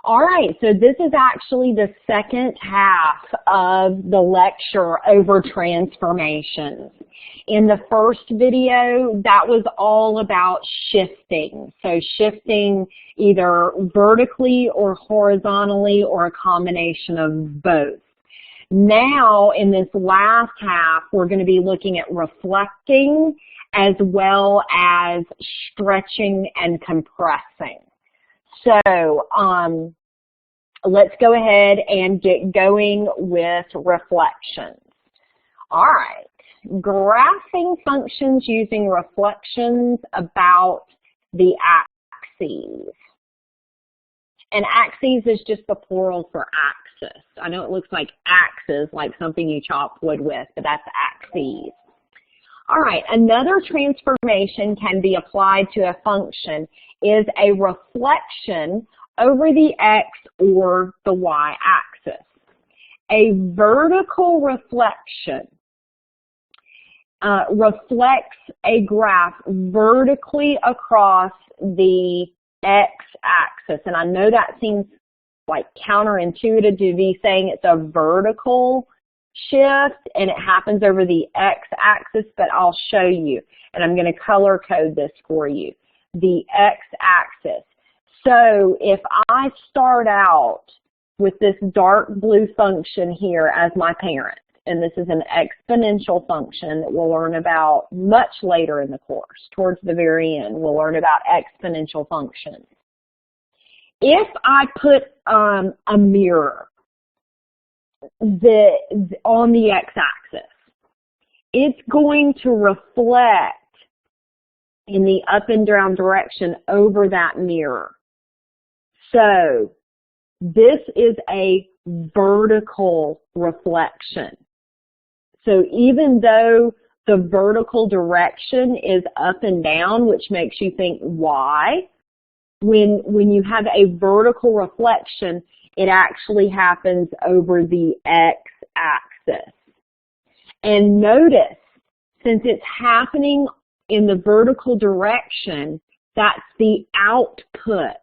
All right, so this is actually the second half of the lecture over transformations. In the first video, that was all about shifting. So shifting either vertically or horizontally or a combination of both. Now, in this last half, we're going to be looking at reflecting as well as stretching and compressing. So let's go ahead and get going with reflections. All right, graphing functions using reflections about the axes. And axes is just the plural for axis. I know it looks like axes, like something you chop wood with, but that's axes. All right, another transformation can be applied to a function is a reflection over the x or the y axis. A vertical reflection reflects a graph vertically across the x-axis. And I know that seems like counterintuitive to be saying it's a vertical shift and it happens over the x-axis, but I'll show you. And I'm going to color code this for you. The x-axis. So if I start out with this dark blue function here as my parent, and this is an exponential function that we'll learn about much later in the course, towards the very end, we'll learn about exponential functions. If I put a mirror on the x-axis, it's going to reflect in the up and down direction over that mirror. So this is a vertical reflection. So even though the vertical direction is up and down, which makes you think why, when you have a vertical reflection, it actually happens over the x-axis. And notice, since it's happening in the vertical direction, that's the output.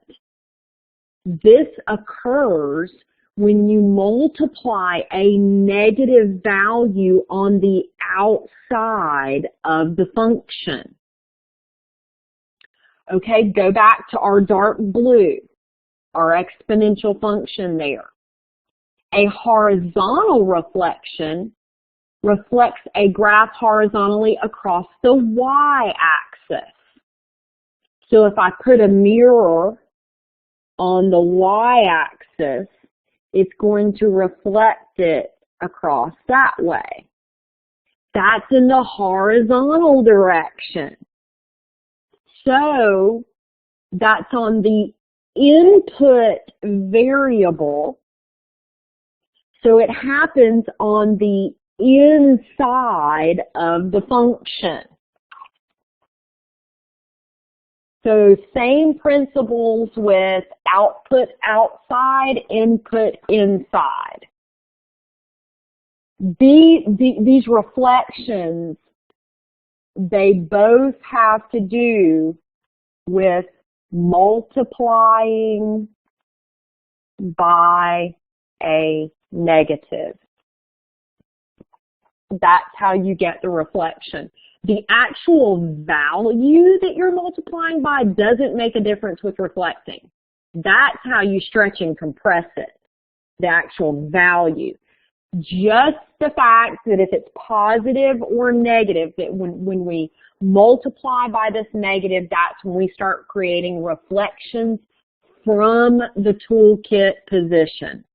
This occurs when you multiply a negative value on the outside of the function. Okay, go back to our dark blue, our exponential function there. A horizontal reflection reflects a graph horizontally across the y-axis. So if I put a mirror on the y-axis, it's going to reflect it across that way. That's in the horizontal direction. So that's on the input variable. So it happens on the inside of the function. So same principles with output outside, input inside. These reflections, they both have to do with multiplying by a negative. That's how you get the reflection. The actual value that you're multiplying by doesn't make a difference with reflecting. That's how you stretch and compress it, the actual value. Just the fact that if it's positive or negative, that when we multiply by this negative, that's when we start creating reflections from the toolkit position.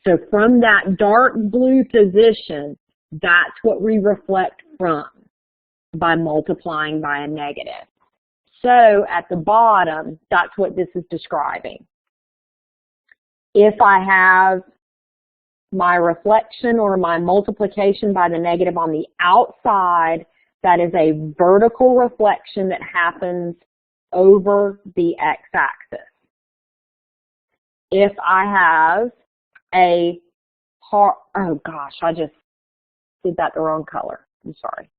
So from that dark blue position, that's what we reflect from by multiplying by a negative. So at the bottom, that's what this is describing. If I have my reflection or my multiplication by the negative on the outside, that is a vertical reflection that happens over the x-axis. If I have a, oh gosh, I just did that the wrong color. I'm sorry.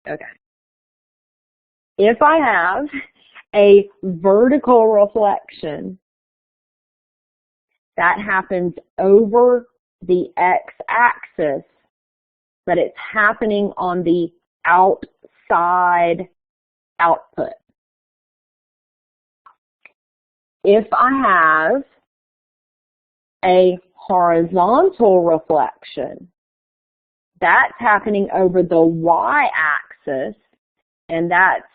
Okay. If I have a vertical reflection, that happens over the x-axis, but it's happening on the outside output. If I have a horizontal reflection, that's happening over the y-axis, and that's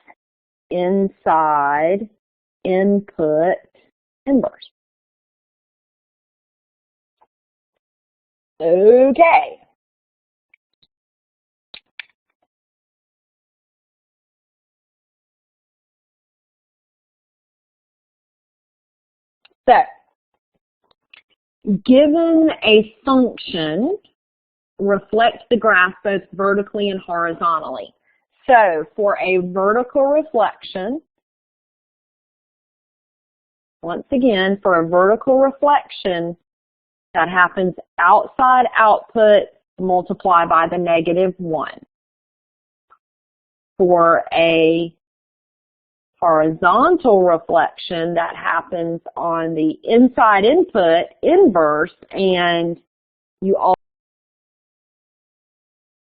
inside input inverse. Okay. So, given a function, reflect the graph both vertically and horizontally. So, for a vertical reflection, once again, for a vertical reflection, that happens outside output multiplied by the -1. For a horizontal reflection, that happens on the inside input inverse, and you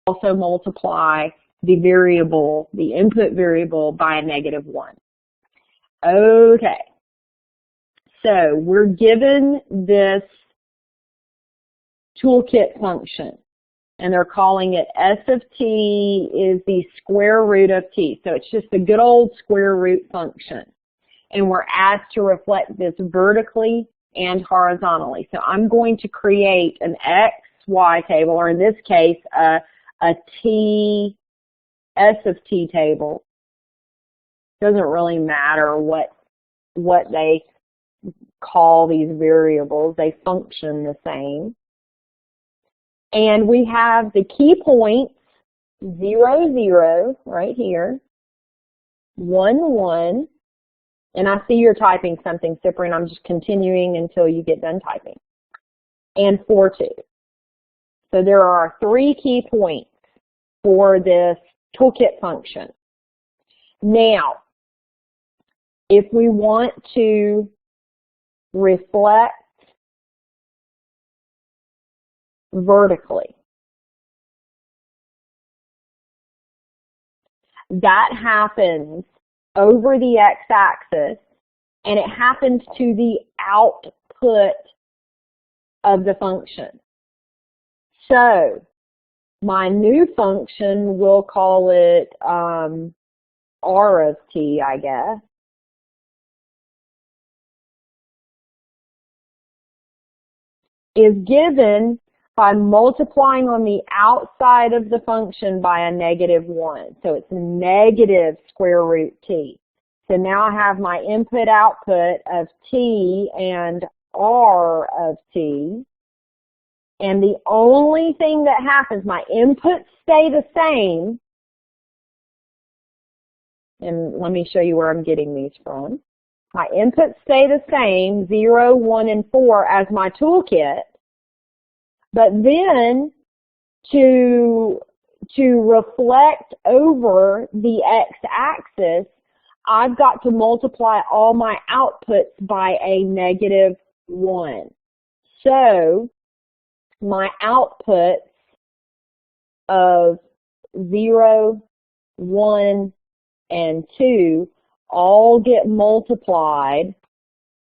also multiply the variable, the input variable, by a -1. Okay, so we're given this toolkit function, and they're calling it S of t is the square root of t. So it's just a good old square root function. And we're asked to reflect this vertically and horizontally. So I'm going to create an x, y table, or in this case, a t, S of t table. Doesn't really matter what they call these variables. They function the same. And we have the key points, 0, 0, right here, 1, 1, and I see you're typing something, Cyprian. I'm just continuing until you get done typing, and 4, 2. So there are 3 key points for this toolkit function. Now, if we want to reflect vertically, that happens over the x-axis, and it happens to the output of the function. So my new function, we'll call it R of t, I guess. Is given by multiplying on the outside of the function by a -1. So it's negative square root t. So now I have my input output of t and R of t. And the only thing that happens, my inputs stay the same. And let me show you where I'm getting these from. My inputs stay the same, 0, 1, and 4 as my toolkit. But then to reflect over the x-axis, I've got to multiply all my outputs by a -1. So my outputs of 0, 1, and 2 all get multiplied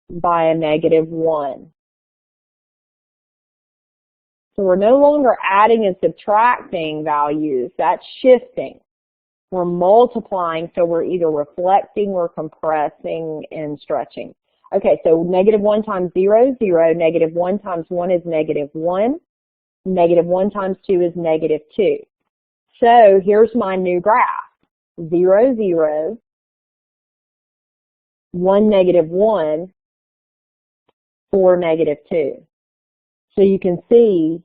by a -1. So we're no longer adding and subtracting values. That's shifting. We're multiplying, so we're either reflecting or compressing and stretching. Okay, so -1 times 0 is 0. -1 times 1 is -1. -1 times 2 is -2. So here's my new graph. 0, 0, 1, -1, 4, -2. So you can see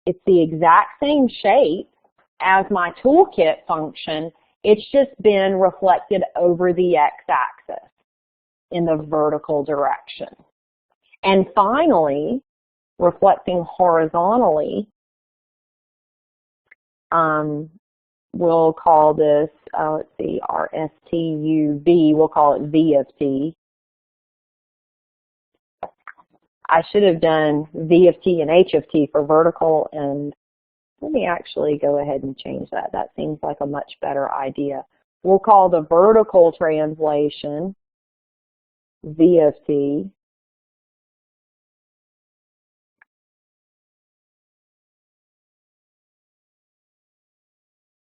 it's the exact same shape as my toolkit function. It's just been reflected over the x-axis in the vertical direction. And finally, reflecting horizontally, we'll call this, let's see, RSTUV, we'll call it V of T. I should have done V of T and H of T for vertical, and let me actually go ahead and change that. That seems like a much better idea. We'll call the vertical translation V of T.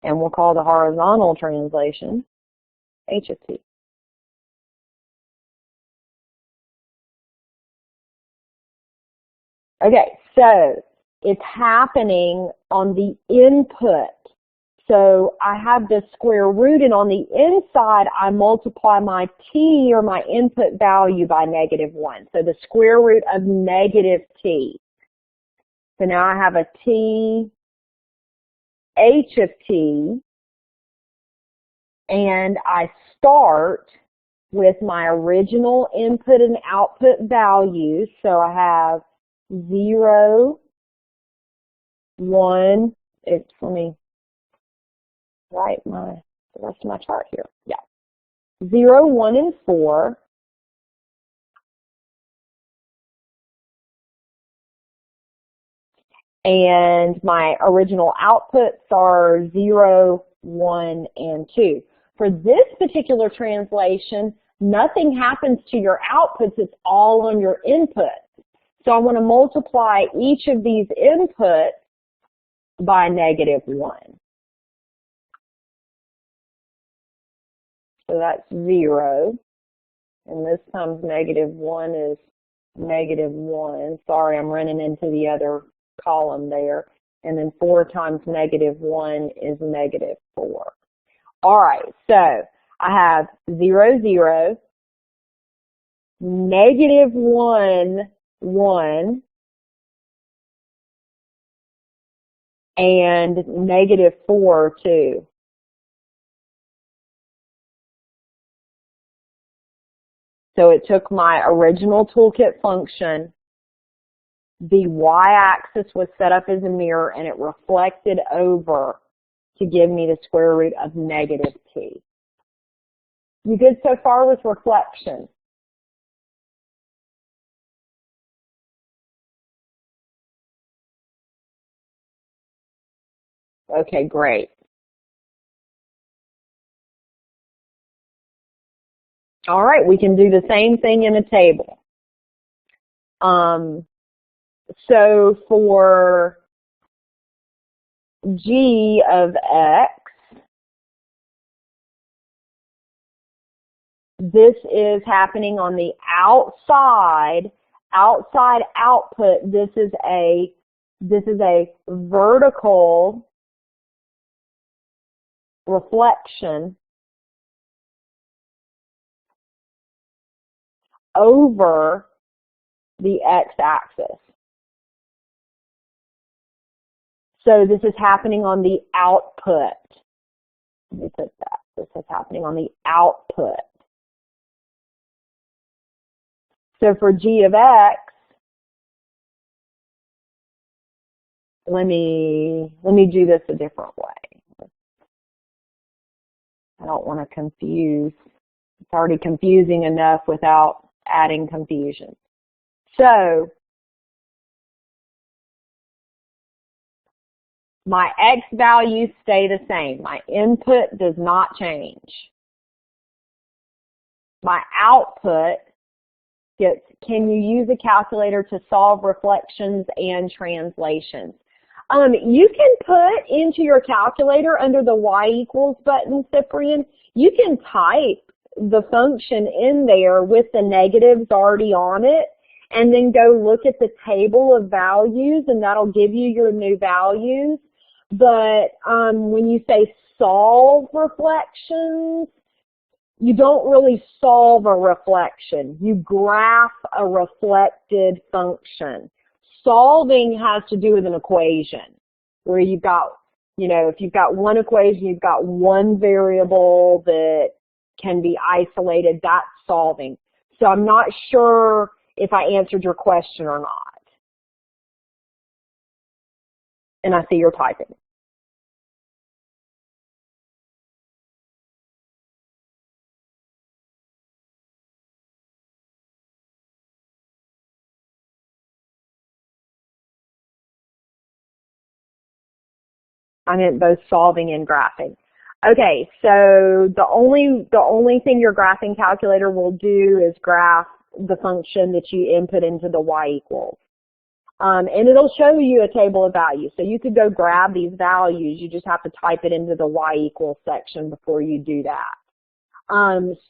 And we'll call the horizontal translation H of T. Okay, so it's happening on the input. So I have the square root, and on the inside, I multiply my t, or my input value, by -1. So the square root of -t. So now I have a t, h of t, and I start with my original input and output values. So I have 0, 1, let me write the rest of my chart here. Yeah. 0, 1, and 4. And my original outputs are 0, 1, and 2. For this particular translation, nothing happens to your outputs. It's all on your inputs. So I want to multiply each of these inputs by -1. So that's 0. And this times -1 is -1. Sorry, I'm running into the other column there. And then 4 times -1 is -4. All right, so I have 0, 0, -1, 1, and -4, 2. So it took my original toolkit function, the y-axis was set up as a mirror, and it reflected over to give me the square root of -t. You good so far with reflection? Okay, great. All right, we can do the same thing in a table. So for g of x, this is happening on the outside output. This is a vertical reflection over the x-axis. So this is happening on the output. Let me put that. This is happening on the output. So for g of x, let me do this a different way. I don't want to confuse. It's already confusing enough without adding confusion. So my x values stay the same. My input does not change. My output gets, can you use a calculator to solve reflections and translations? You can put into your calculator under the y = button, Cyprian, you can type the function in there with the negatives already on it, and then go look at the table of values, and that'll give you your new values. But when you say solve reflections, you don't really solve a reflection. You graph a reflected function. Solving has to do with an equation where you've got, if you've got one equation, you've got one variable that can be isolated. That's solving. So I'm not sure if I answered your question or not. And I see you're typing. I meant both solving and graphing. Okay, so the only thing your graphing calculator will do is graph the function that you input into the y equals. And it'll show you a table of values. So you could go grab these values. You just have to type it into the y equals section before you do that.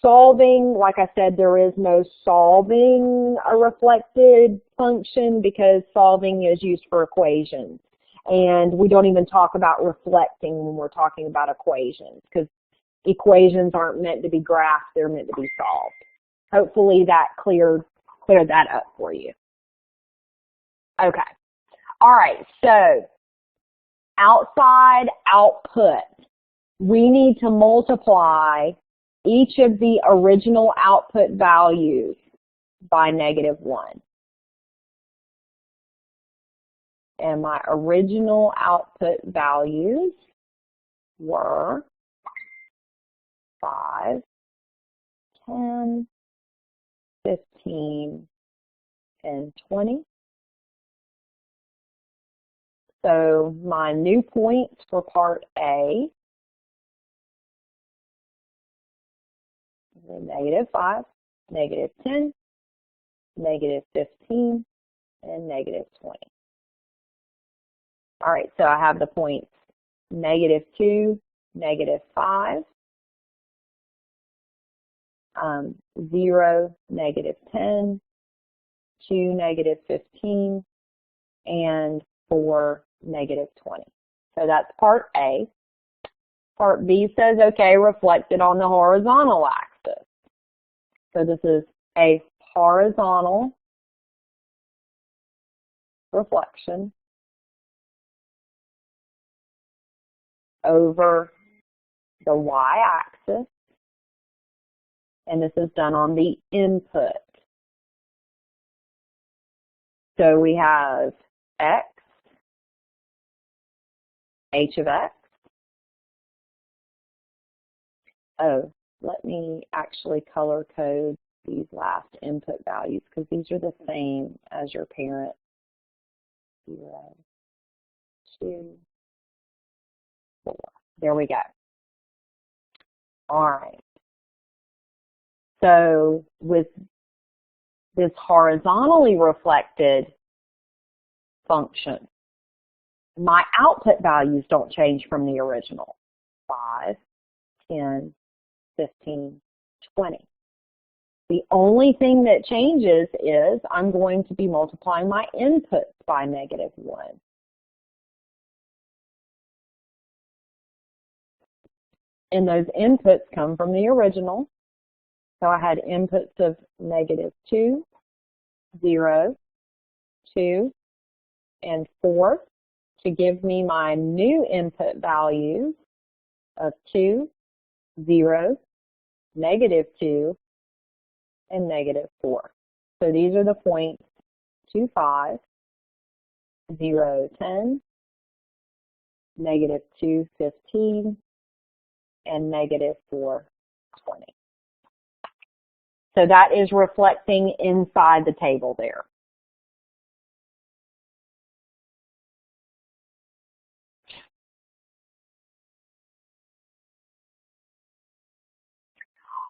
Solving, like I said, there is no solving a reflected function because solving is used for equations. And we don't even talk about reflecting when we're talking about equations because equations aren't meant to be graphed, they're meant to be solved. Hopefully that cleared that up for you. Okay. All right, so outside output, we need to multiply each of the original output values by -1. And my original output values were 5, 10, 15, and 20. So my new points for part A were -5, -10, -15, and -20. All right, so I have the points -2, -5, 0, -10, 2, -15, and 4, -20. So that's part A. Part B says, okay, reflected on the horizontal axis. So this is a horizontal reflection over the y-axis, and this is done on the input. So we have x, h of x. Oh, let me actually color code these last input values because these are the same as your parent. 0, 2, 4. There we go. All right. So with this horizontally reflected function, my output values don't change from the original. 5, 10, 15, 20. The only thing that changes is I'm going to be multiplying my inputs by -1. And those inputs come from the original. So I had inputs of -2, 0, 2, and 4 to give me my new input values of 2, 0, -2, and -4. So these are the points 2, 5, 0, 10, -2, 15, and -4, 20. So that is reflecting inside the table there.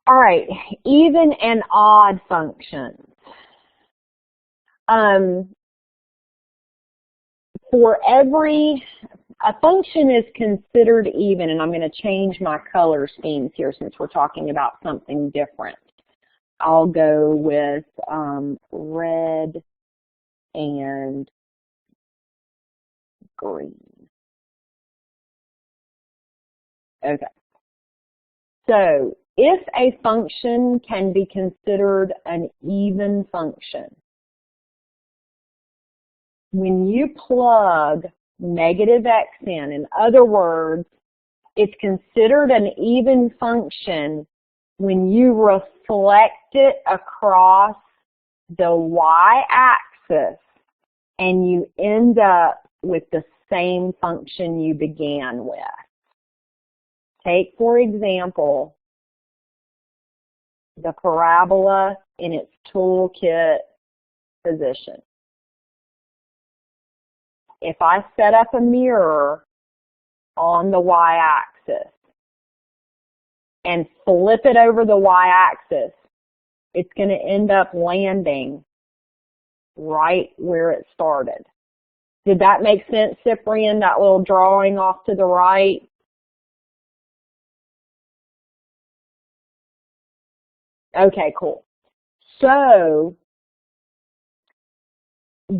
All right, even and odd functions. For a function is considered even, and I'm going to change my color schemes here since we're talking about something different. I'll go with red and green. Okay. So if a function can be considered an even function, when you plug -x in other words, it's considered an even function when you reflect it across the y-axis and you end up with the same function you began with. Take, for example, the parabola in its toolkit position. If I set up a mirror on the y-axis and flip it over the y-axis, it's going to end up landing right where it started. Did that make sense, Cyprian, that little drawing off to the right? Okay, cool. So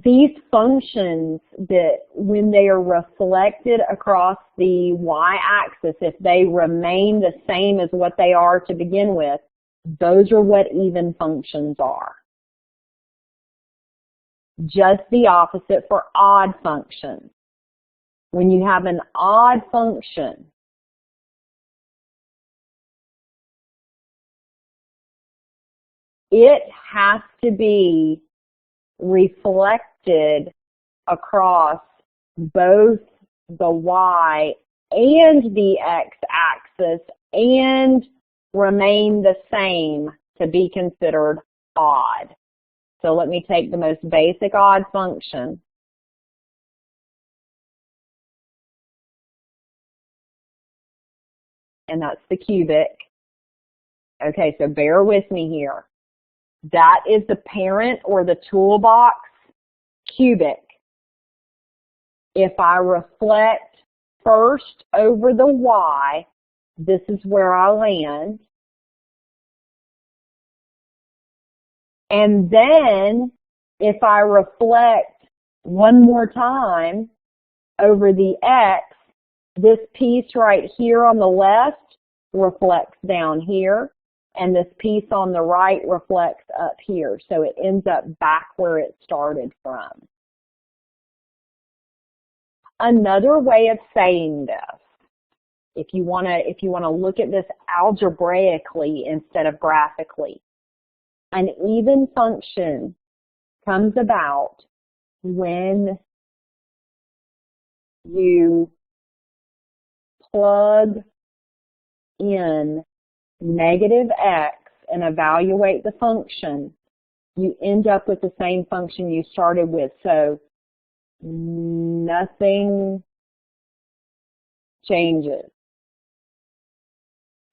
these functions, that when they are reflected across the y-axis, if they remain the same as what they are to begin with, those are what even functions are. Just the opposite for odd functions. When you have an odd function, it has to be reflected across both the y and the x-axis and remain the same to be considered odd. So let me take the most basic odd function. And that's the cubic. Okay, so bear with me here. That is the parent or the toolbox cubic. If I reflect first over the y, this is where I land. And then if I reflect one more time over the x, this piece right here on the left reflects down here, and this piece on the right reflects up here. So it ends up back where it started from. Another way of saying this, if you want to look at this algebraically instead of graphically, an even function comes about when you plug in negative x and evaluate the function. You end up with the same function you started with. So nothing changes.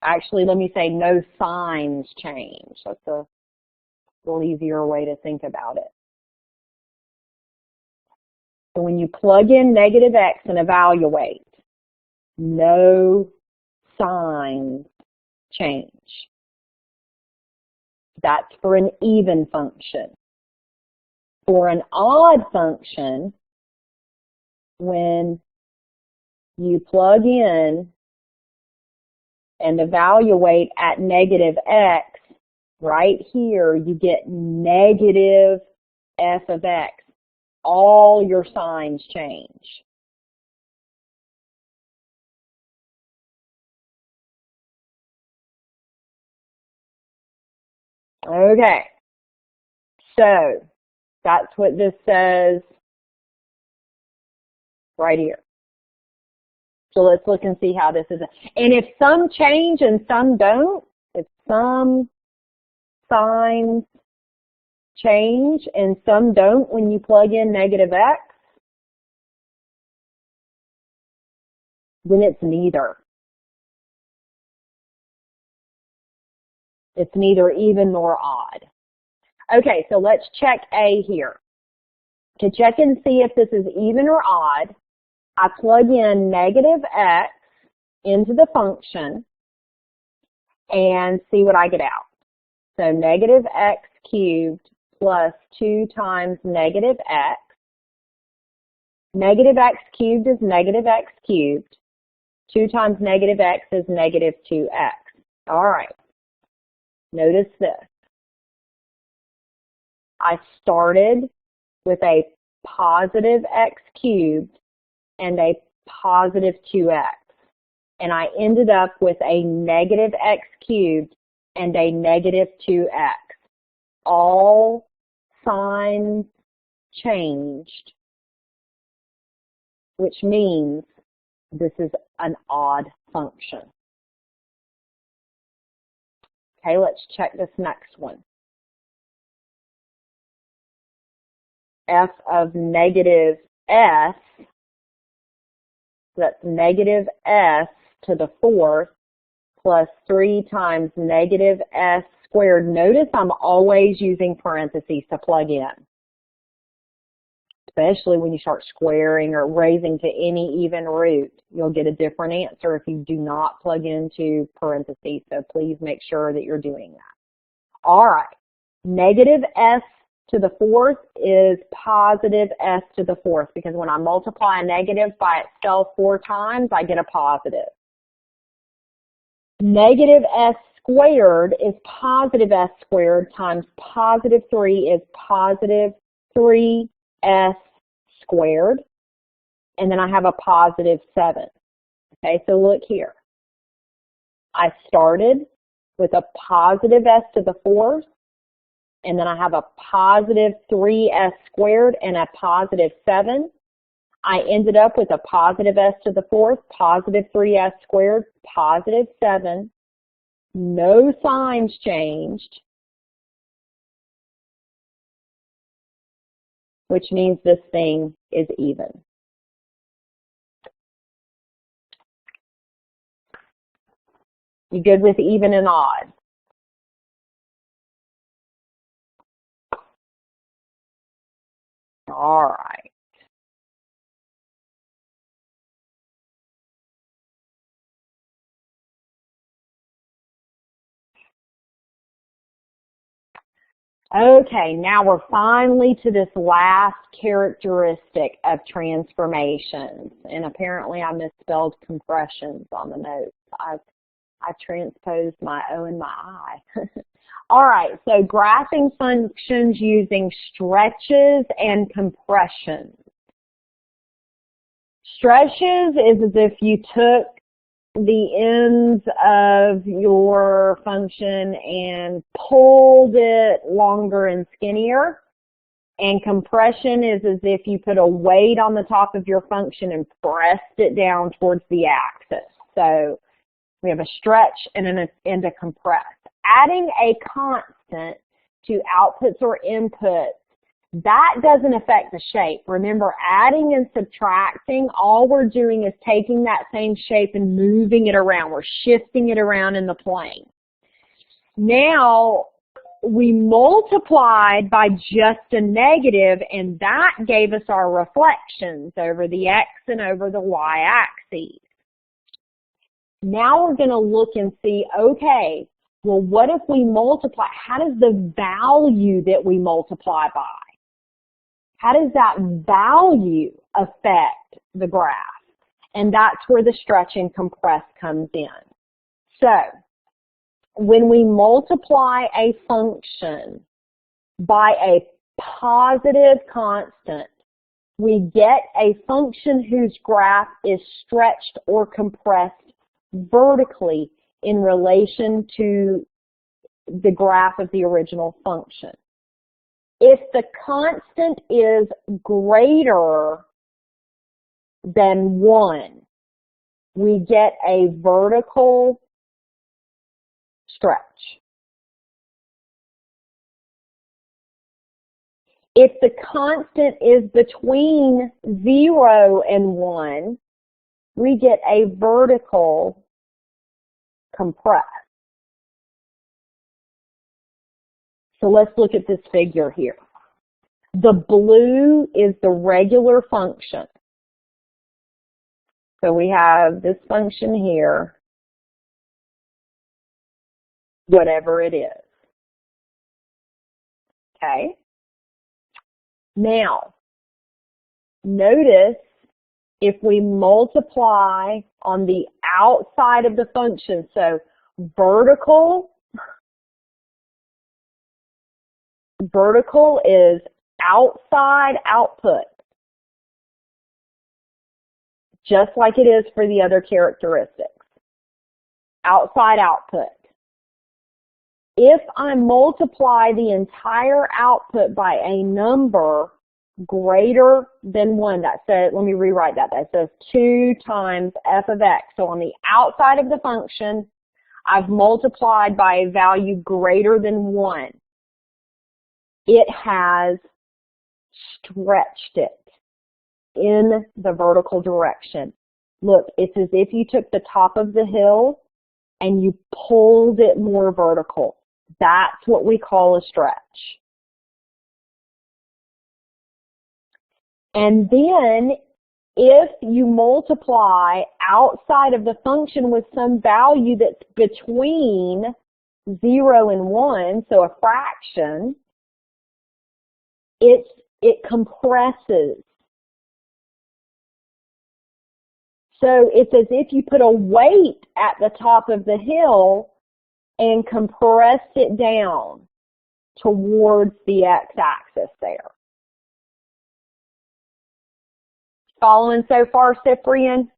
Actually, let me say no signs change. That's a little easier way to think about it. So when you plug in negative x and evaluate, no signs change. That's for an even function. For an odd function, when you plug in and evaluate at negative x, right here you get negative f of x. All your signs change. Okay, so that's what this says right here. So let's look and see how this is. And if some change and some don't, if some signs change and some don't when you plug in negative x, then it's neither. It's neither even nor odd. Okay, so let's check A here. To check and see if this is even or odd, I plug in negative x into the function and see what I get out. So negative x cubed plus 2 times negative x. Negative x cubed is negative x cubed. 2 times negative x is negative 2x. All right. Notice this. I started with a positive x cubed and a positive 2x. And I ended up with a negative x cubed and a negative 2x. All signs changed, which means this is an odd function. Okay, let's check this next one. F of negative s So that's negative s to the fourth plus 3 times negative s squared. Notice I'm always using parentheses to plug in, especially when you start squaring or raising to any even root. You'll get a different answer if you do not plug into parentheses, so please make sure that you're doing that. All right, negative s to the fourth is positive s to the fourth, because when I multiply a negative by itself 4 times, I get a positive. Negative s squared is positive s squared times positive 3 is positive 3s squared, and then I have a positive 7. Okay, so look here. I started with a positive s to the fourth, and then I have a positive 3s squared and a positive 7. I ended up with a positive s to the fourth, positive 3s squared, positive 7. No signs changed, which means this thing is even. You good with even and odd? All right. Okay, now we're finally to this last characteristic of transformations. And apparently I misspelled compressions on the notes. I transposed my O and my I. All right, so graphing functions using stretches and compressions. Stretches is as if you took the ends of your function and pulled it longer and skinnier. And compression is as if you put a weight on the top of your function and pressed it down towards the axis. So we have a stretch and a compress. Adding a constant to outputs or inputs, that doesn't affect the shape. Remember, adding and subtracting, all we're doing is taking that same shape and moving it around. We're shifting it around in the plane. Now, we multiplied by just a negative, and that gave us our reflections over the x and over the y axes. Now we're going to look and see, okay, well, what if we multiply? How does the value that we multiply by, how does that value affect the graph? And that's where the stretch and compress comes in. So, when we multiply a function by a positive constant, we get a function whose graph is stretched or compressed vertically in relation to the graph of the original function. If the constant is greater than 1, we get a vertical stretch. If the constant is between 0 and 1, we get a vertical compress. So let's look at this figure here. The blue is the regular function. So we have this function here, whatever it is. Okay? Now, notice if we multiply on the outside of the function, so vertical is outside output, just like it is for the other characteristics. Outside output. If I multiply the entire output by a number greater than 1, that says, let me rewrite that. That says 2 times f of x. So on the outside of the function, I've multiplied by a value greater than 1. It has stretched it in the vertical direction. Look, it's as if you took the top of the hill and you pulled it more vertical. That's what we call a stretch. And then if you multiply outside of the function with some value that's between 0 and 1, so a fraction, it compresses. So it's as if you put a weight at the top of the hill and compressed it down towards the x-axis there. Following so far, Cyprian?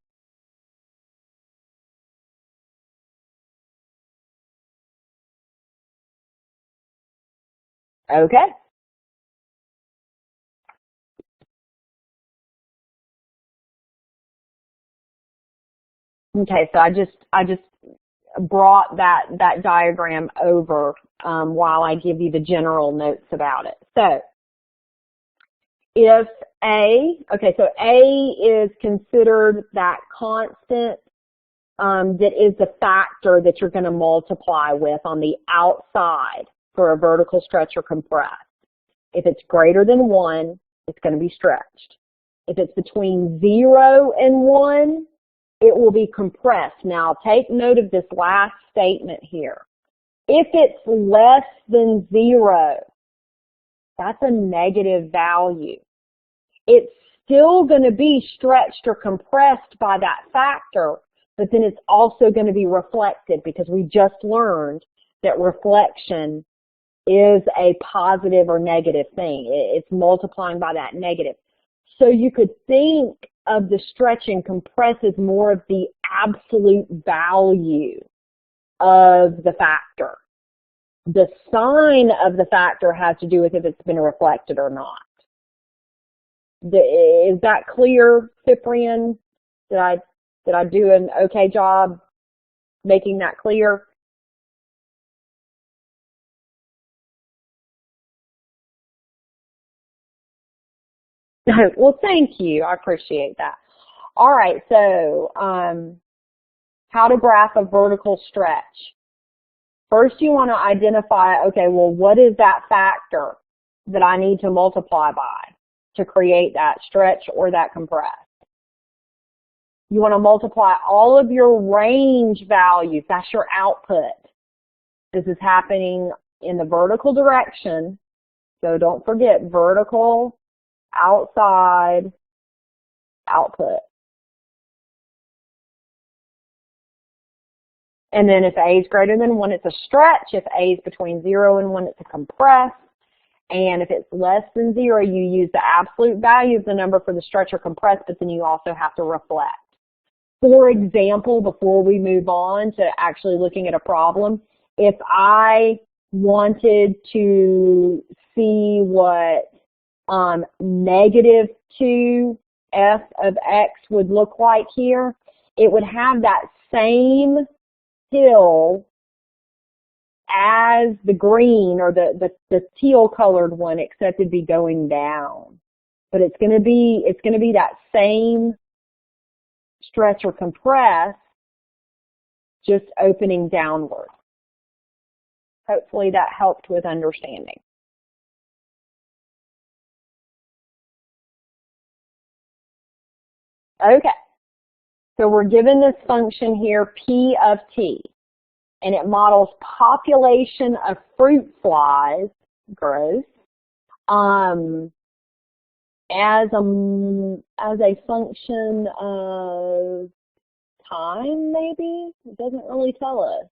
Okay. Okay, so I just brought that diagram over while I give you the general notes about it. So if so A is considered that constant that is the factor that you're going to multiply with on the outside for a vertical stretch or compress. If it's greater than 1, it's going to be stretched. If it's between 0 and 1, it will be compressed. Now, take note of this last statement here. If it's less than 0, that's a negative value. It's still going to be stretched or compressed by that factor, but then it's also going to be reflected because we just learned that reflection is a positive or negative thing. It's multiplying by that negative. So you could think of the stretch and compress as more of the absolute value of the factor. The sign of the factor has to do with if it's been reflected or not. Is that clear, Cyprian? Did I do an okay job making that clear? Well, thank you. I appreciate that. All right, so how to graph a vertical stretch. First, you want to identify, okay, well, what is that factor that I need to multiply by to create that stretch or that compress? You want to multiply all of your range values. That's your output. This is happening in the vertical direction. So don't forget vertical, outside, output. And then if A is greater than 1, it's a stretch. If A is between 0 and 1, it's a compress. And if it's less than 0, you use the absolute value of the number for the stretch or compress, but then you also have to reflect. For example, before we move on to actually looking at a problem, if I wanted to see what negative 2 f of x would look like here, it would have that same hill as the green or the teal colored one, except it'd be going down. But it's going to be that same stretch or compress, just opening downward. Hopefully that helped with understanding. Okay, so we're given this function here, P of t, and it models population of fruit flies, growth, as a function of time, maybe? It doesn't really tell us.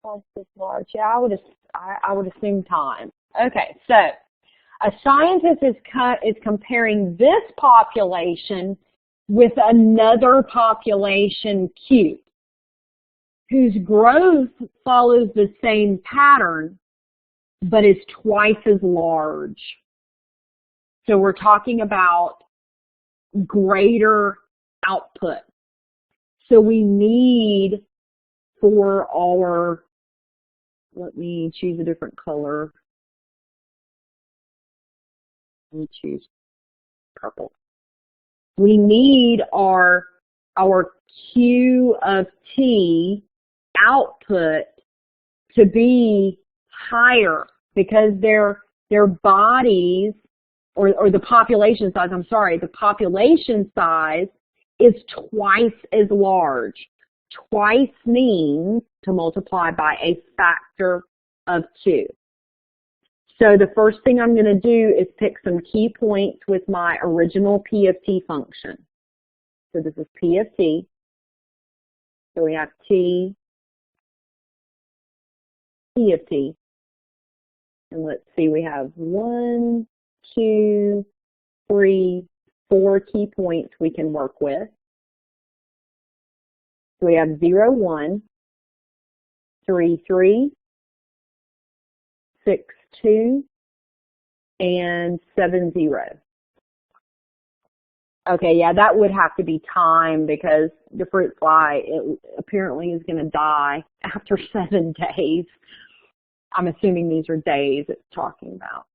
Twice this large. Yeah, I would assume time. Okay, so a scientist is comparing this population with another population Q, whose growth follows the same pattern, but is twice as large. So we're talking about greater output. So we need for our, let me choose a different color. Let me choose purple. we need our Q of T output to be higher because their bodies or the population size, I'm sorry, the population size is twice as large. Twice means to multiply by a factor of 2. So the first thing I'm going to do is pick some key points with my original P of T function. So this is P of T. So we have T, P of T. And let's see, we have 1, 2, 3, 4 key points we can work with. So we have 0, 1, 3, 3, 6, 2, and 7, 0. Okay, yeah, that would have to be time because the fruit fly, it apparently is going to die after 7 days. I'm assuming these are days it's talking about.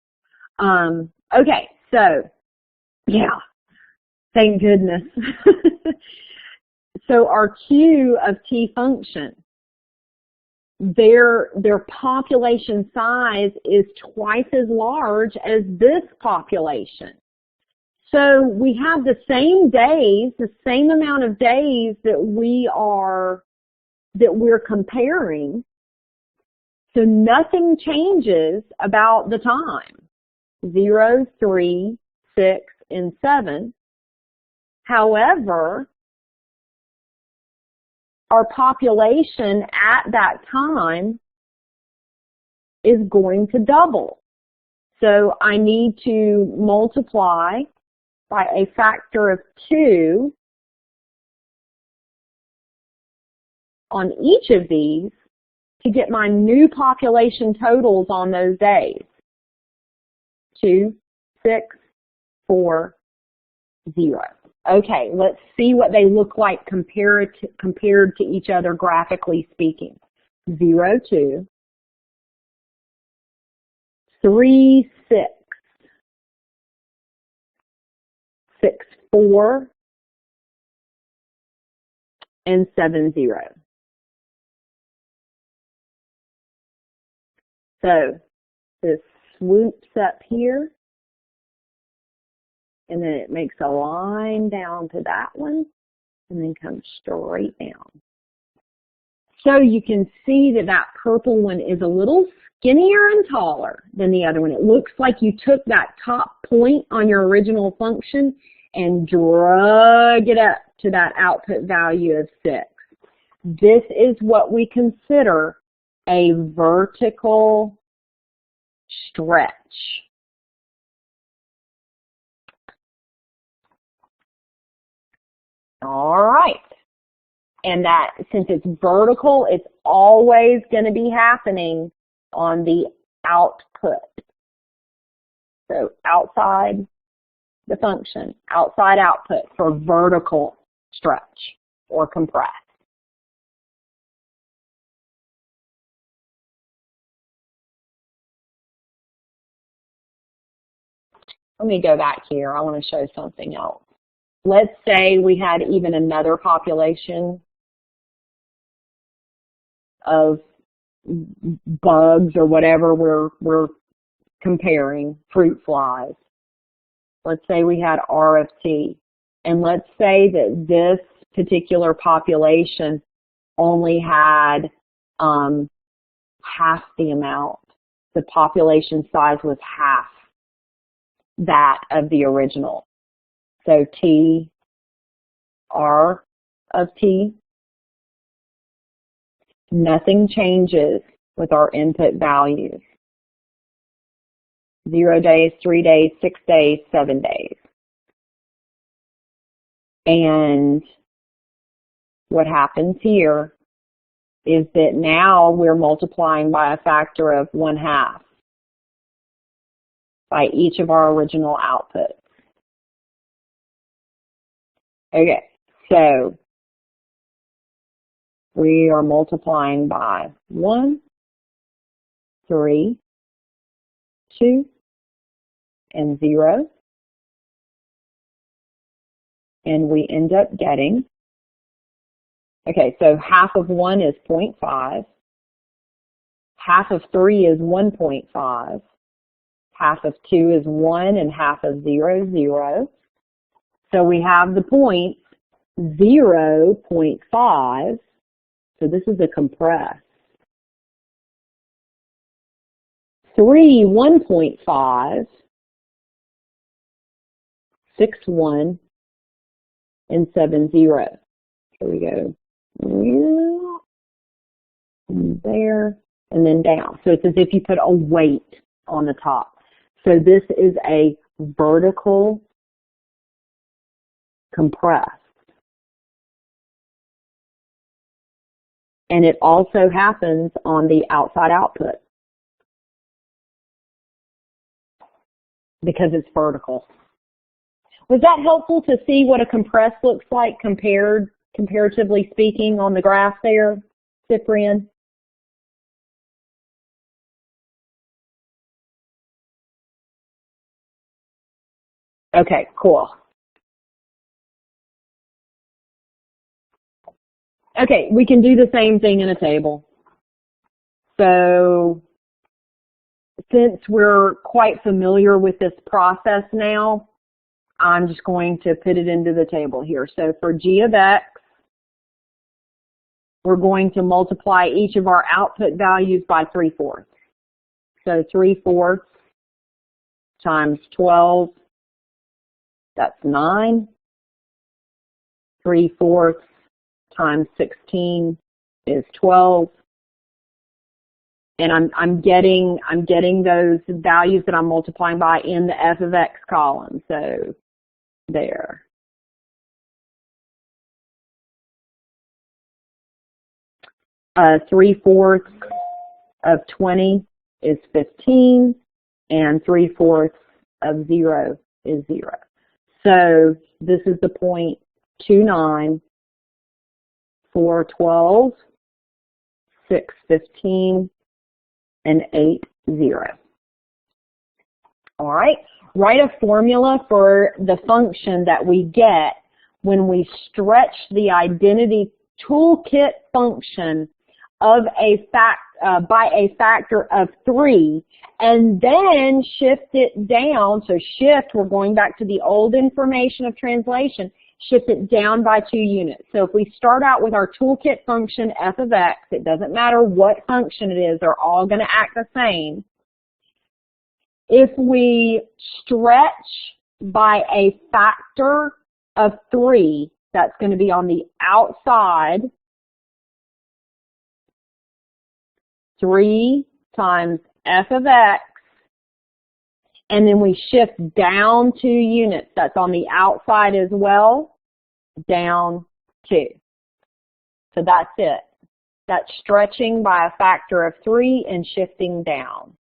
Okay, so, yeah, thank goodness. So our Q of T function, their population size is twice as large as this population. So we have the same days, the same amount of days that we're comparing. So nothing changes about the time. 0, 3, 6, and 7. However, our population at that time is going to double. So I need to multiply by a factor of 2 on each of these to get my new population totals on those days. 2, 6, 4, 0. Okay, let's see what they look like compared to each other graphically speaking. 0, 2, 3, 6, 6, 4, and 7, 0. So this swoops up here, and then it makes a line down to that one, and then comes straight down. So you can see that that purple one is a little skinnier and taller than the other one. It looks like you took that top point on your original function and drug it up to that output value of 6. This is what we consider a vertical stretch. All right. And that, since it's vertical, it's always going to be happening on the output. So outside the function, outside output for vertical stretch or compress. Let me go back here. I want to show something else. Let's say we had even another population of bugs or whatever we're comparing, fruit flies. Let's say we had R of T, and let's say that this particular population only had half the amount. The population size was half that of the original. So T, R of T, nothing changes with our input values. 0 days, 3 days, 6 days, 7 days. And what happens here is that now we're multiplying by a factor of 1/2 by each of our original outputs. Okay, so we are multiplying by 1, 3, 2, and 0. And we end up getting, okay, so half of 1 is 0.5. Half of 3 is 1.5. Half of 2 is 1, and half of 0 is 0. So we have the points 0.5. So this is a compress. 3, 1.5. 6, 1. And 7, 0. Here we go. And there, and then down. So it's as if you put a weight on the top. So this is a vertical compress. And it also happens on the outside output because it's vertical. Was that helpful to see what a compress looks like comparatively speaking on the graph there, Cyprian? Okay, cool. Okay, we can do the same thing in a table. So since we're quite familiar with this process now, I'm just going to put it into the table here. So for g of x, we're going to multiply each of our output values by 3/4. So 3/4 times 12, that's 9. 3/4 times 16 is 12. And I'm getting those values that I'm multiplying by in the f of x column. So there. Uh, 3/4 of 20 is 15, and 3/4 of 0 is 0. So this is the point 2, 9, 4, 12, 6, 15, and 8, 0. All right, write a formula for the function that we get when we stretch the identity toolkit function of by a factor of 3, and then shift it down. So shift, we're going back to the old information of translation, shift it down by 2 units. So if we start out with our toolkit function f of x, it doesn't matter what function it is, they're all going to act the same. If we stretch by a factor of 3, that's going to be on the outside. 3 times f of x, and then we shift down 2 units. That's on the outside as well, down 2. So that's it. That's stretching by a factor of 3 and shifting down.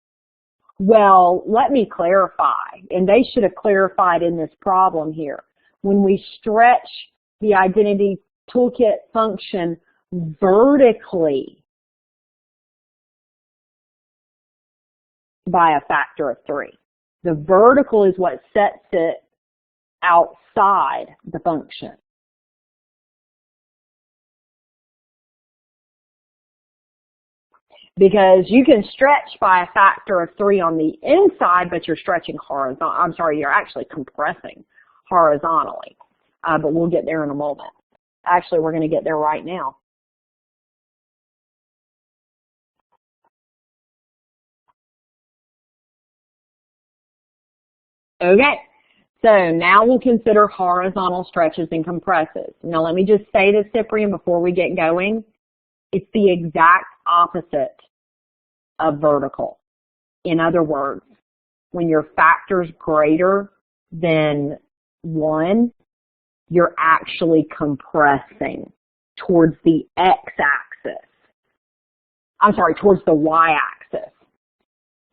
Well, let me clarify, and they should have clarified in this problem here. When we stretch the identity toolkit function vertically by a factor of 3. The vertical is what sets it outside the function. Because you can stretch by a factor of 3 on the inside, but you're stretching horizontal. I'm sorry, you're actually compressing horizontally. But we'll get there in a moment. Actually, we're going to get there right now. Okay, so now we'll consider horizontal stretches and compresses. Now let me just say this, Cyprian, before we get going. It's the exact opposite of vertical. In other words, when your factor's greater than 1, you're actually compressing towards the x-axis. I'm sorry, towards the y-axis.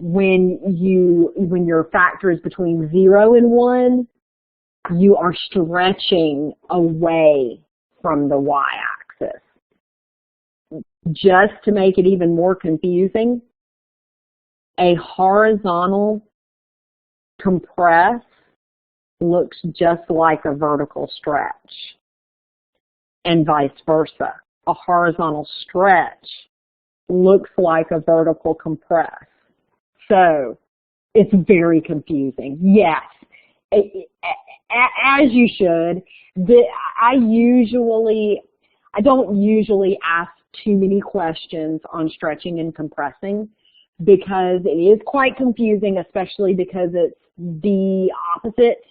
When your factor is between 0 and 1, you are stretching away from the y-axis. Just to make it even more confusing, a horizontal compress looks just like a vertical stretch, and vice versa. A horizontal stretch looks like a vertical compress. So it's very confusing. Yes, as you should. I don't usually ask too many questions on stretching and compressing because it is quite confusing, especially because it's the opposite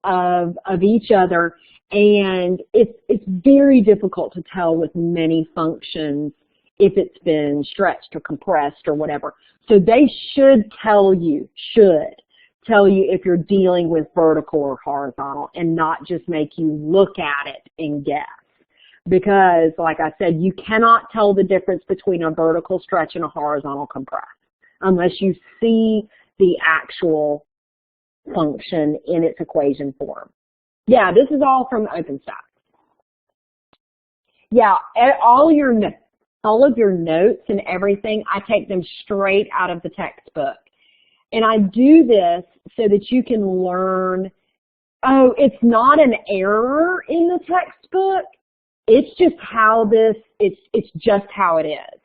of each other, and it's very difficult to tell with many functions if it's been stretched or compressed or whatever. So they should tell you if you're dealing with vertical or horizontal and not just make you look at it and guess. Because, like I said, you cannot tell the difference between a vertical stretch and a horizontal compress unless you see the actual function in its equation form. Yeah, this is all from OpenStax. Yeah, all of your notes and everything, I take them straight out of the textbook. And I do this so that you can learn, oh, it's not an error in the textbook. It's just how it's just how it is.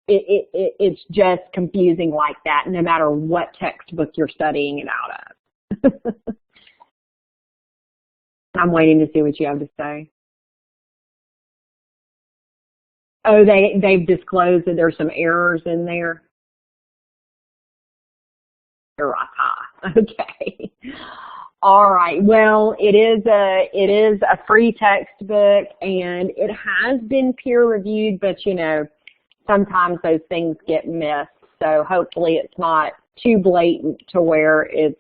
It's just confusing like that, no matter what textbook you're studying it out of. I'm waiting to see what you have to say. Oh, they've disclosed that there's some errors in there. Okay. All right. Well, it is a free textbook, and it has been peer reviewed, but you know, sometimes those things get missed. So hopefully it's not too blatant to where it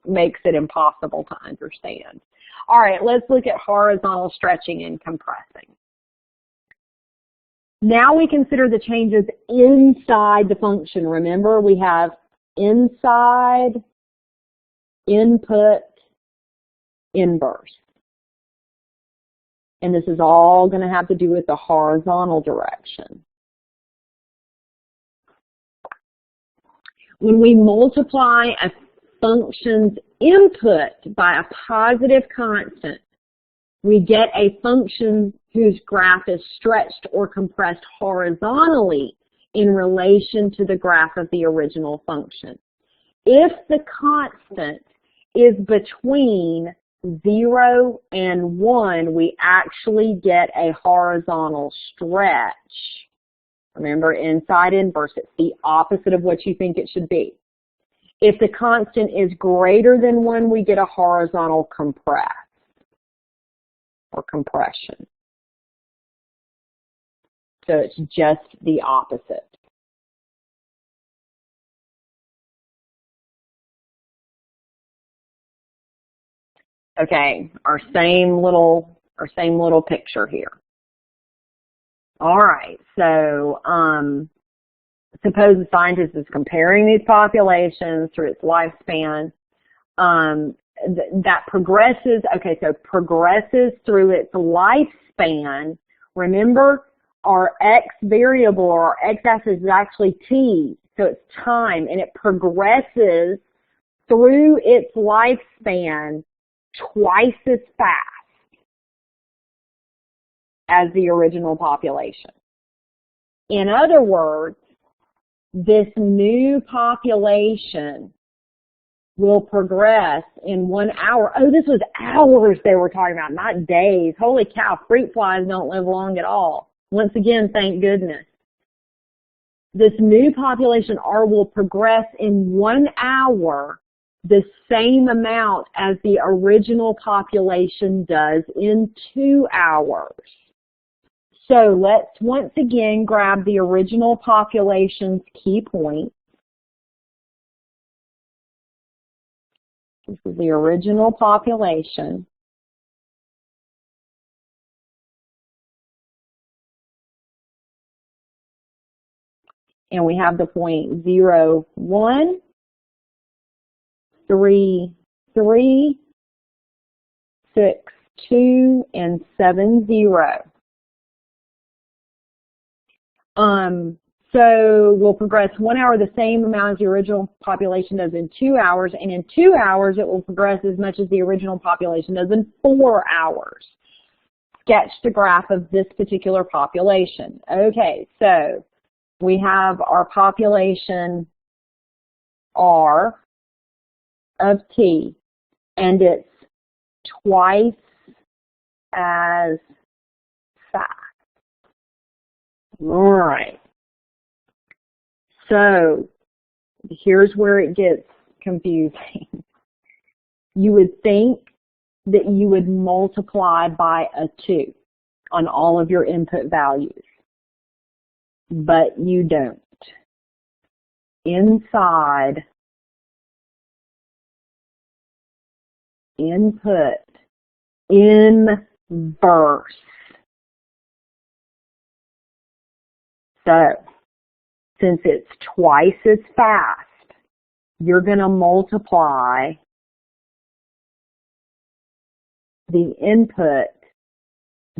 makes it impossible to understand. All right, let's look at horizontal stretching and compressing. Now we consider the changes inside the function. Remember, we have inside, input, inverse. And this is all going to have to do with the horizontal direction. When we multiply a function's input by a positive constant, we get a function whose graph is stretched or compressed horizontally in relation to the graph of the original function. If the constant is between 0 and 1, we actually get a horizontal stretch. Remember, inside, inverse, it's the opposite of what you think it should be. If the constant is greater than 1, we get a horizontal compress or compression. So it's just the opposite. Okay, our same little picture here. All right, so suppose the scientist is comparing these populations through its lifespan. That progresses, okay, so progresses through its lifespan. Remember, our x variable, or our x-axis is actually t, so it's time, and it progresses through its lifespan twice as fast as the original population. In other words, this new population will progress in 1 hour. Oh, this was hours they were talking about, not days. Holy cow, fruit flies don't live long at all. Once again, thank goodness. This new population R will progress in 1 hour the same amount as the original population does in 2 hours. So let's once again grab the original population's key points. This is the original population. And we have the point 0, 1, 3, 3, 6, 2, and 7, 0. So we'll progress 1 hour the same amount as the original population does in 2 hours, and in 2 hours it will progress as much as the original population does in 4 hours. Sketch the graph of this particular population. Okay, so we have our population R of T, and it's twice as fast. All right. So here's where it gets confusing. You would think that you would multiply by a 2 on all of your input values, but you don't. Inside input inverse. So since it's twice as fast, you're going to multiply the input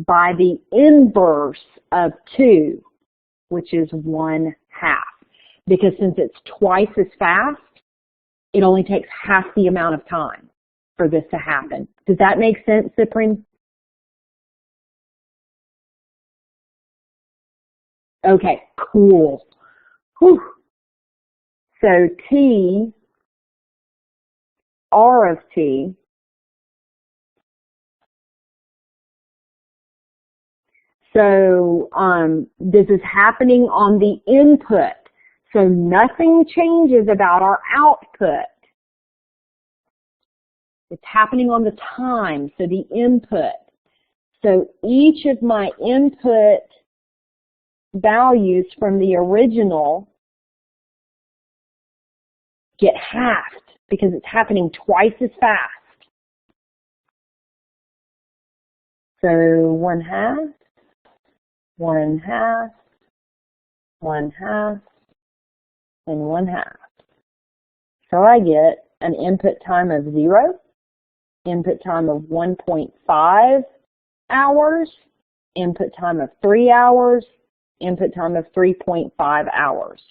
by the inverse of 2, which is 1/2. Because since it's twice as fast, it only takes half the amount of time for this to happen. Does that make sense, Cyprian? Okay, cool. Whew. So T, R of T, so this is happening on the input. So nothing changes about our output. It's happening on the time, so the input. So each of my input values from the original get halved because it's happening twice as fast. So 1/2, 1/2, 1/2, and 1/2. So I get an input time of 0, input time of 1.5 hours, input time of 3 hours, input time of 3.5 hours.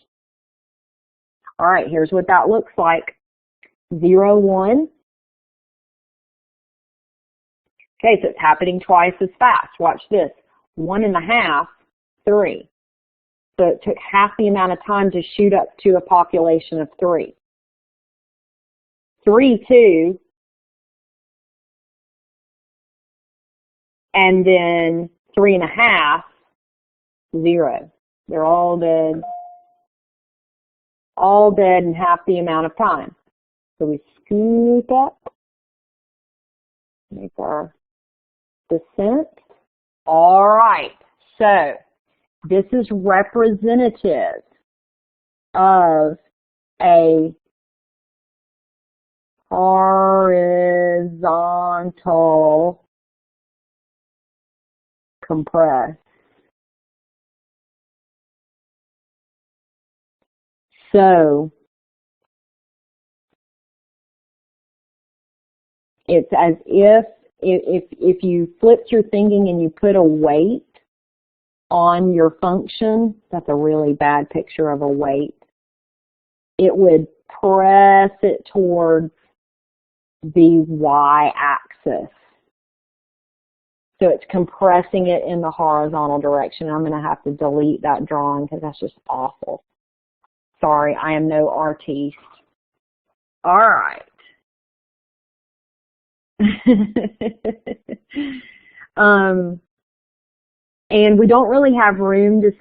All right, here's what that looks like. 0, 1. Okay, so it's happening twice as fast. Watch this. 1.5, 3. So it took half the amount of time to shoot up to a population of 3. 3, 2. And then 3.5, 0. They're all dead. All dead in half the amount of time. So we scoop up, make our descent. All right, so this is representative of a horizontal compress. So it's as if you flipped your thinking and you put a weight on your function, that's a really bad picture of a weight. It would press it towards the y-axis. So it's compressing it in the horizontal direction. I'm going to have to delete that drawing because that's just awful. Sorry, I am no artiste. All right. And we don't really have room to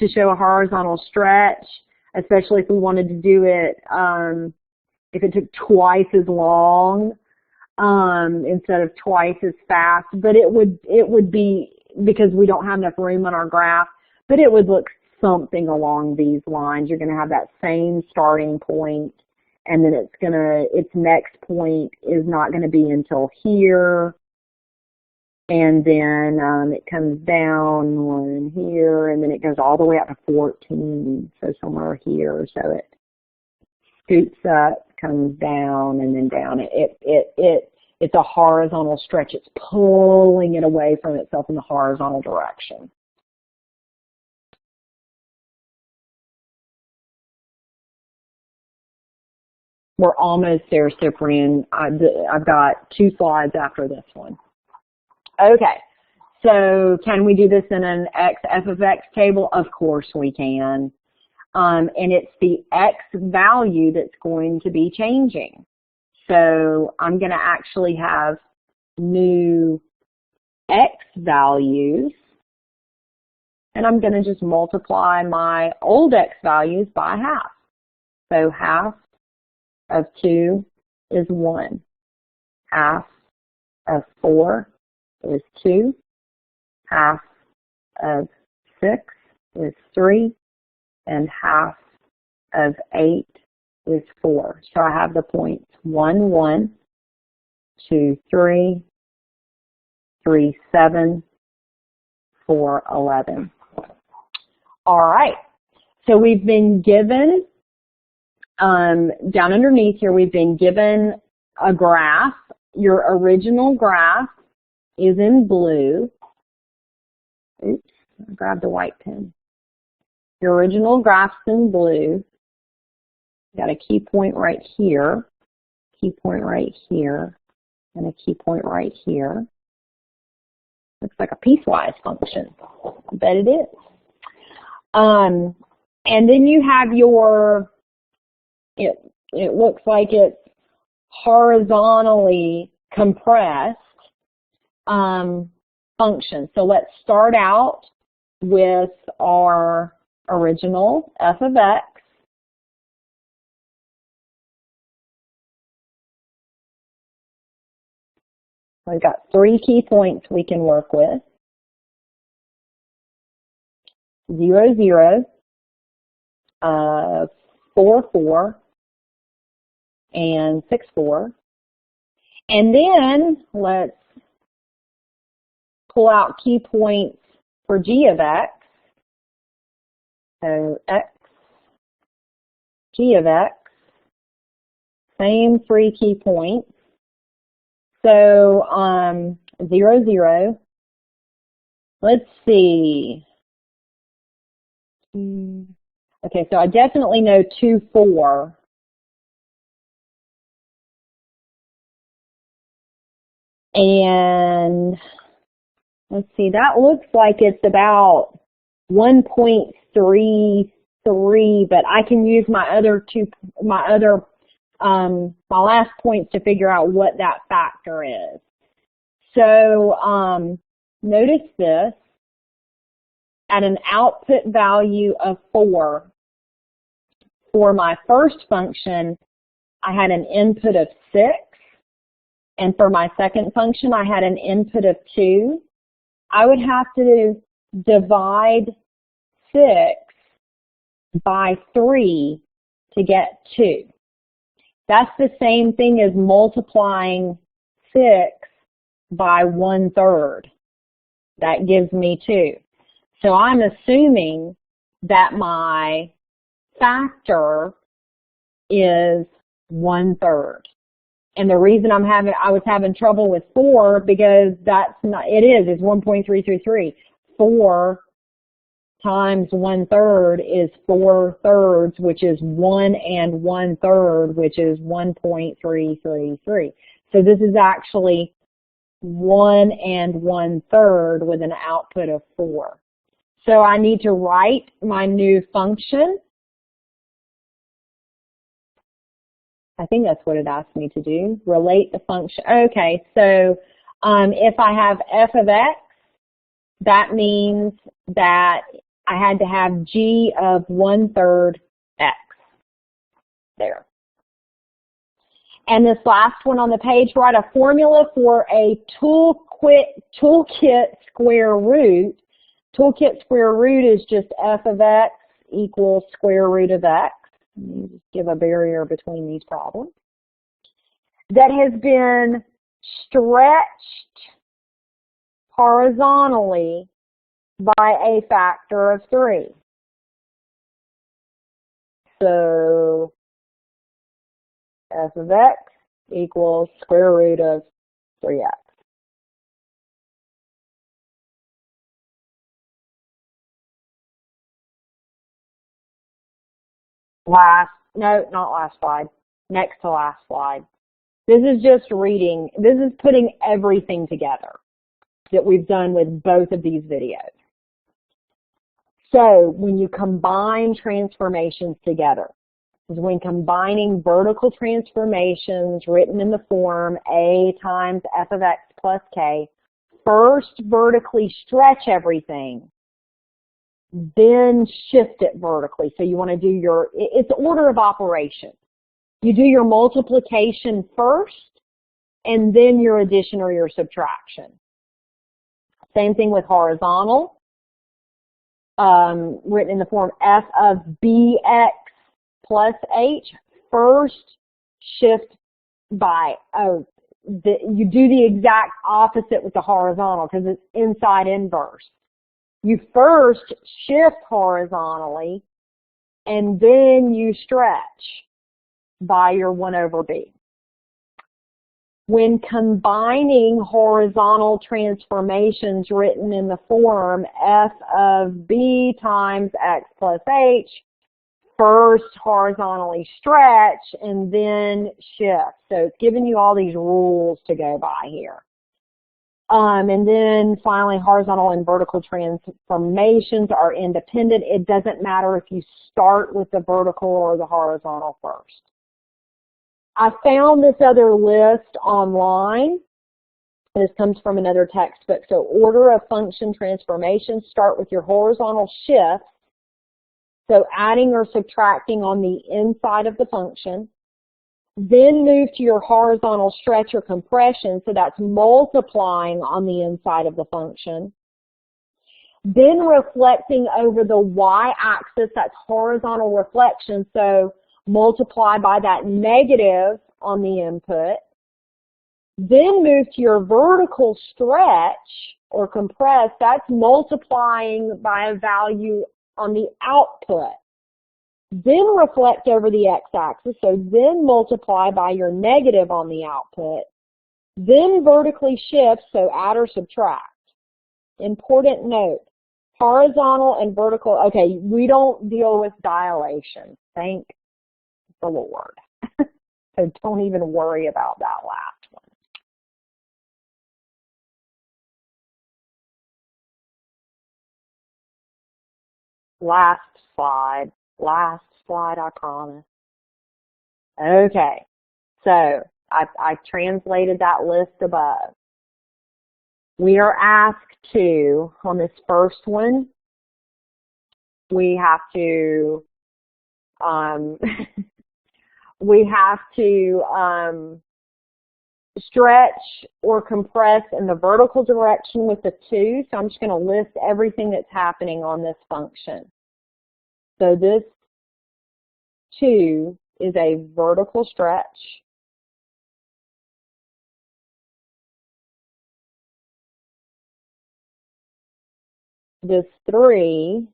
show a horizontal stretch, especially if we wanted to do it, if it took twice as long instead of twice as fast. But it would be, because we don't have enough room on our graph, but it would look something along these lines. You're going to have that same starting point, and then its next point is not going to be until here, and then it comes down one here, and then it goes all the way up to 14, so somewhere here. So it scoots up, comes down, and then down. It's a horizontal stretch. It's pulling it away from itself in the horizontal direction. We're almost there, Cyprian. I've got 2 slides after this one. Okay, so can we do this in an f of x table? Of course we can. And it's the x value that's going to be changing. So I'm going to actually have new x values, and I'm going to just multiply my old x values by half. So half of 2 is 1. Half of 4 is 2. Half of 6 is 3. And half of 8 is 4. So I have the points 1, 1, 2, 3, 3, 7, 4, 11. All right. So we've been given, down underneath here, we've been given a graph. Your original graph is in blue. Oops, I grabbed the white pen. Your original graph's in blue. Got a key point right here, key point right here, and a key point right here. Looks like a piecewise function. I bet it is. And then you have your, it looks like it's horizontally compressed function. So let's start out with our original f of x. We've got 3 key points we can work with. 0, 0, 4, 4, and 6, 4. And then let's pull out key points for g of x. So x, g of x, same 3 key points. So 0, 0. Let's see. Okay, so I definitely know 2, 4. And let's see, that looks like it's about 1.33, but I can use my last points to figure out what that factor is. So notice this. At an output value of 4, for my first function, I had an input of 6. And for my second function, I had an input of 2. I would have to divide 6 by 3 to get 2. That's the same thing as multiplying 6 by 1/3. That gives me 2. So I'm assuming that my factor is 1/3. And the reason I was having trouble with 4 because that's not, it's 1.333. 4 times 1/3 is 4/3, which is 1 and 1/3, which is 1.333. So this is actually 1 and 1/3 with an output of 4. So I need to write my new function. I think that's what it asked me to do, relate the function. Okay, so if I have f of x, that means that I had to have g of 1/3 x there. And this last one on the page, write a formula for a toolkit square root. Toolkit square root is just f of x equals square root of x. Let me just give a barrier between these problems. That has been stretched horizontally by a factor of 3. So f of x equals square root of 3x. No, not last slide. Next to last slide. This is just reading. This is putting everything together that we've done with both of these videos. So when you combine transformations together, is when combining vertical transformations written in the form A times f of x plus k, first vertically stretch everything, then shift it vertically. So you want to do your, it's order of operations. You do your multiplication first, and then your addition or your subtraction. Same thing with horizontal, written in the form f of bx plus h. First shift by, you do the exact opposite with the horizontal because it's inside inverse. You first shift horizontally, and then you stretch by your 1 over b. When combining horizontal transformations written in the form f of b times x plus h, first horizontally stretch and then shift. So it's giving you all these rules to go by here. And then finally, horizontal and vertical transformations are independent. It doesn't matter if you start with the vertical or the horizontal first. I found this other list online. This comes from another textbook. So order of function transformations, start with your horizontal shift. So adding or subtracting on the inside of the function. Then move to your horizontal stretch or compression. So that's multiplying on the inside of the function. Then reflecting over the y-axis, that's horizontal reflection. So multiply by that negative on the input. Then move to your vertical stretch or compress. That's multiplying by a value on the output. Then reflect over the x-axis, so then multiply by your negative on the output. Then vertically shift, so add or subtract. Important note, horizontal and vertical, okay, we don't deal with dilation, thank the Lord. So don't even worry about that last one. Last slide, I promise. Okay, so I translated that list above. We are asked to, on this first one, we have to, stretch or compress in the vertical direction with the 2. So I'm just going to list everything that's happening on this function. So this 2 is a vertical stretch. This 3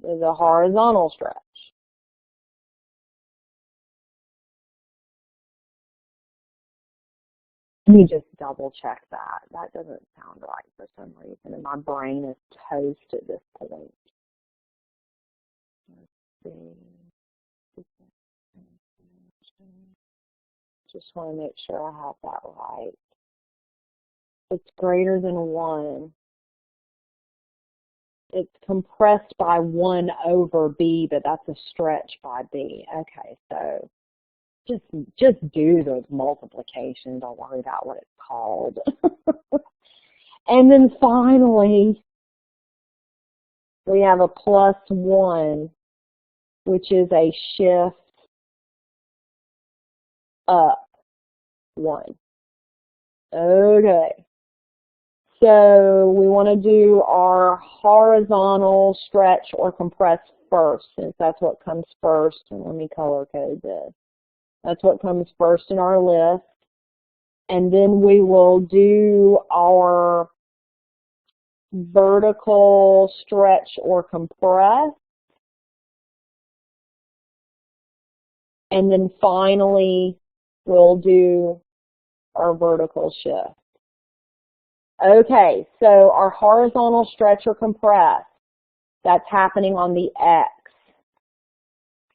is a horizontal stretch. Let me just double check that. That doesn't sound right for some reason, and my brain is toast at this point. Let's see. Just want to make sure I have that right. It's greater than 1. It's compressed by 1 over b, but that's a stretch by b. Okay, so just do the multiplication. Don't worry about what it's called. And then finally, we have a plus 1, which is a shift up 1. Okay. So we want to do our horizontal stretch or compress first, since that's what comes first. And let me color code this. That's what comes first in our list. And then we will do our vertical stretch or compress. And then finally, we'll do our vertical shift. Okay, so our horizontal stretch or compress. That's happening on the X.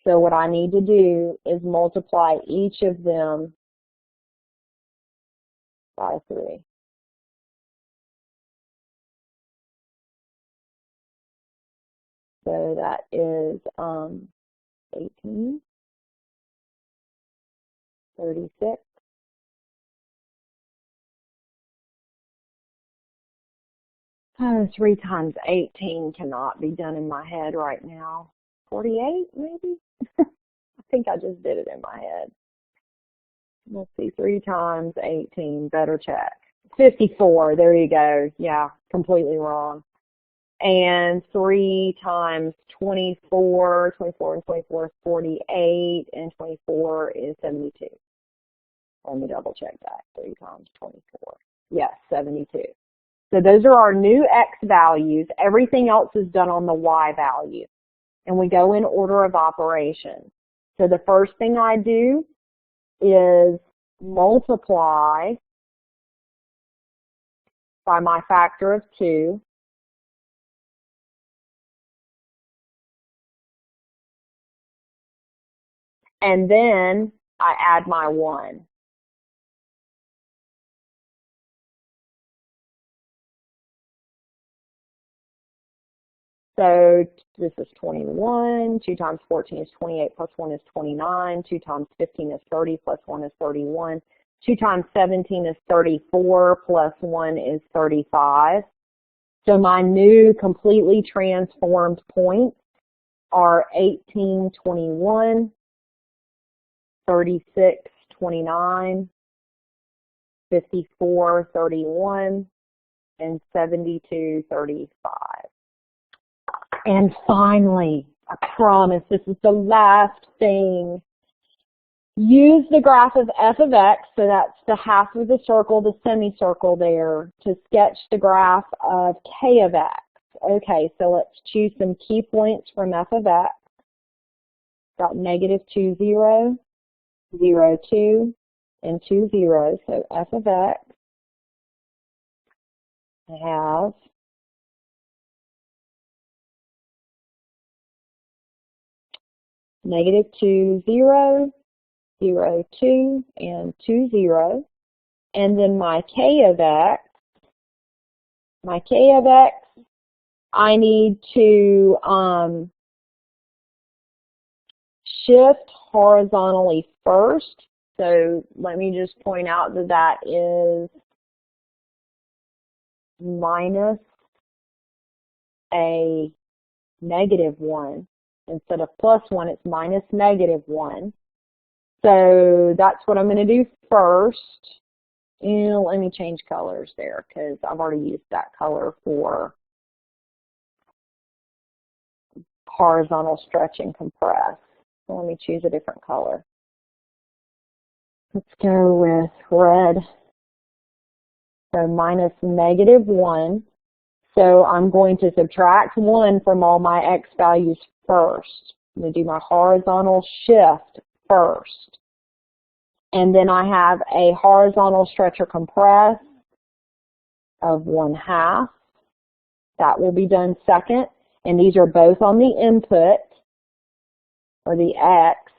So what I need to do is multiply each of them by 3. So that is 18, 36, 3 times 18 cannot be done in my head right now. 48 maybe? I think I just did it in my head. Let's see, 3 times 18, better check. 54, there you go. Yeah, completely wrong. And 3 times 24, 24 and 24 is 48, and 24 is 72. Let me double check that. 3 times 24. Yes, 72. So those are our new X values. Everything else is done on the Y value. And we go in order of operations. So the first thing I do is multiply by my factor of 2. And then I add my 1. So this is 21, 2 times 14 is 28, plus 1 is 29, 2 times 15 is 30, plus 1 is 31, 2 times 17 is 34, plus 1 is 35. So my new completely transformed points are 18, 21, 36, 29, 54, 31, and 72, 35. And finally, I promise this is the last thing. Use the graph of f of x, so that's the half of the circle, the semicircle there, to sketch the graph of k of x. Okay, so let's choose some key points from f of x. Got -2, 0, 0, 2, and 2, 0. So f of x, I have -2, 0, 0, 2, and 2, 0. And then my k of x, I need to shift horizontally first. So let me just point out that that is minus a -1. Instead of +1, it's minus -1. So that's what I'm going to do first. And let me change colors there because I've already used that color for horizontal stretch and compress. So let me choose a different color. Let's go with red. So minus -1. So I'm going to subtract 1 from all my x values first. I'm going to do my horizontal shift first. And then I have a horizontal stretch or compress of 1/2. That will be done second. And these are both on the input, or the x.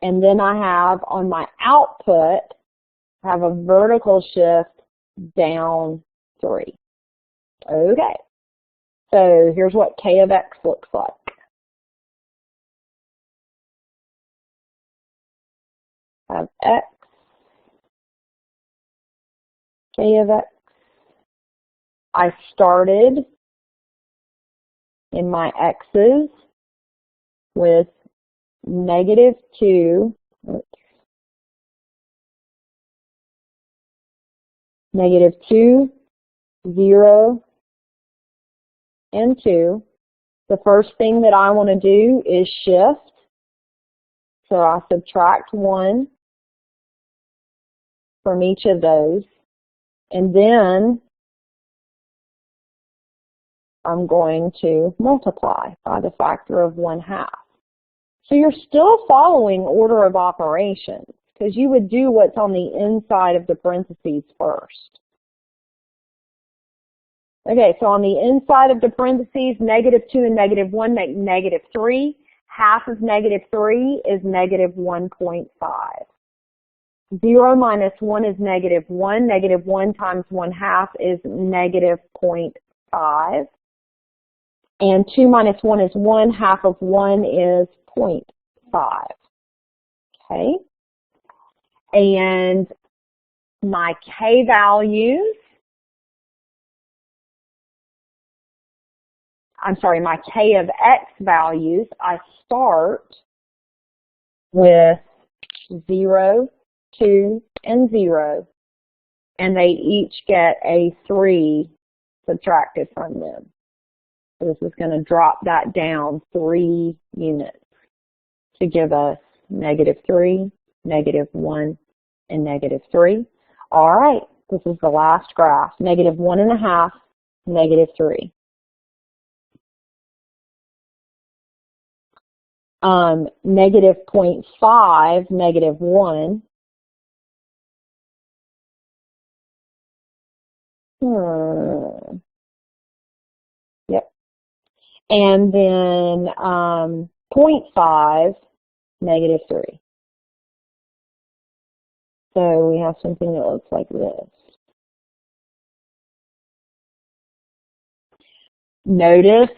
And then I have on my output, I have a vertical shift down 3. Okay. So here's what k of x looks like. I have x, k of x. I started in my x's with -2, -2, 0, and 2. The first thing that I want to do is shift. So I subtract 1 from each of those. And then I'm going to multiply by the factor of 1/2. So you're still following order of operations because you would do what's on the inside of the parentheses first. Okay, so on the inside of the parentheses, -2 and -1 make -3. Half of -3 is -1.5. 0 minus 1 is -1. -1 times 1/2 is -0.5. And 2 minus 1 is 1. Half of 1 is 0.5. Okay? And my K values, my K of X values, I start with 0, 2, and 0, and they each get a 3 subtracted from them. So this is going to drop that down 3 units to give us -3, -1, and -3. All right, this is the last graph, -1.5, -3. -0.5, -1. Yep. And then 0.5, -3. So we have something that looks like this. Notice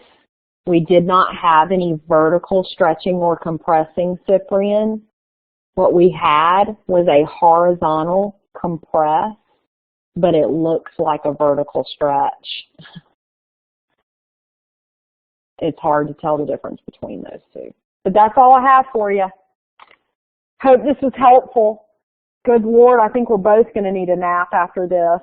we did not have any vertical stretching or compressing, Cyprian. What we had was a horizontal compress, but it looks like a vertical stretch. It's hard to tell the difference between those two. But that's all I have for you. Hope this was helpful. Good Lord, I think we're both going to need a nap after this.